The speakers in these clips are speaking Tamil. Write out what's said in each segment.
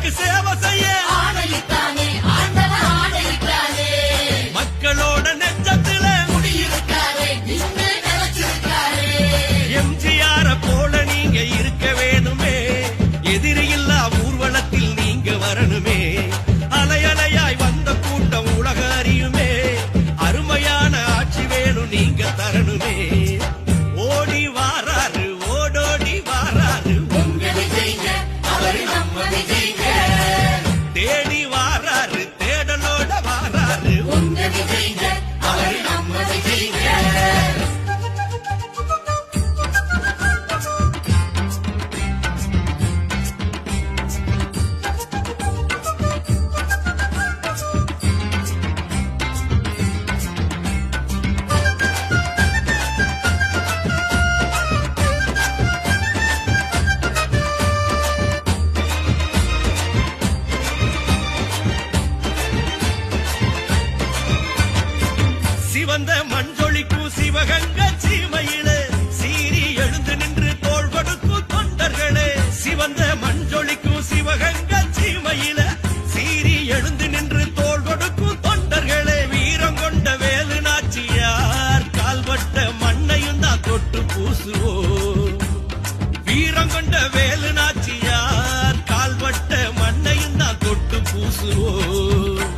மக்களுக்கு சேவை செய்ய ஆணையிட்டானே ஆண்டவன் ஆணையிட்டானே மக்களோட நெஞ்சத்துல குடியிருக்காரே நின்று நினைச்சிருக்காரே எம்ஜிஆர போல நீங்க இருக்க வேணுமே எதிரியில்லா ஊர்வலத்தில் நீங்க வரணுமே அலை அலையாய் வந்த கூட்டம் உலக அறியுமே அருமையான ஆட்சி வேணும் நீங்க தரணுமே ஓடி வாராரு ஓடோடி வாராரு உங்க விஜய்ங்க அவரு நம்ம விஜய்ங்க தேடி வாராரு தேடலோட வாராரு உங்க விஜய்ங்க அவரு நம்ம விஜய்ங்க சிவந்த மஞ்சொழிக்கும் சிவகங்க சீமையிலே சீறி எழுந்து நின்று தோள் கொடுக்கும் தொண்டர்களே சிவந்த மஞ்சொழிக்கும் சிவகங்க சீமையில சீறி எழுந்து நின்று தோள் கொடுக்கும் தொண்டர்களே வீரம் கொண்ட வேலு நாச்சியார் கால்பட்ட மண்ணையும் தான் தொட்டு பூசுவோம் வீரம் கொண்ட வேலு நாச்சியார் கால்பட்ட மண்ணையும் தான் தொட்டு பூசுவோம்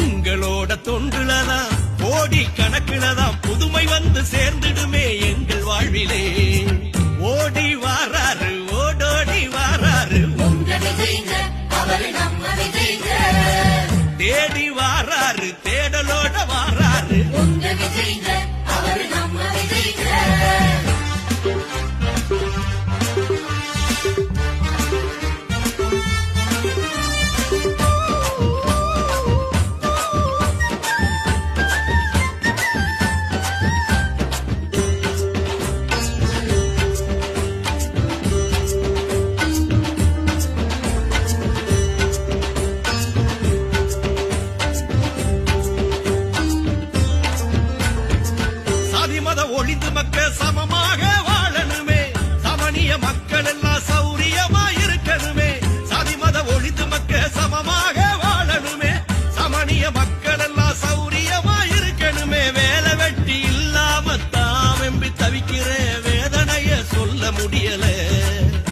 உங்களோட தொண்டுலதான் கோடி கணக்குலதான் புதுமை வந்து சேர்ந்திடுமே எங்கள் வாழ்விலே ஓடி வாராரு ஓடோடி வாராரு உங்க விஜய்ங்க அவரு நம்ம விஜய்ங்க தேடி வாராரு தேடலோட வாராரு உங்க விஜய்ங்க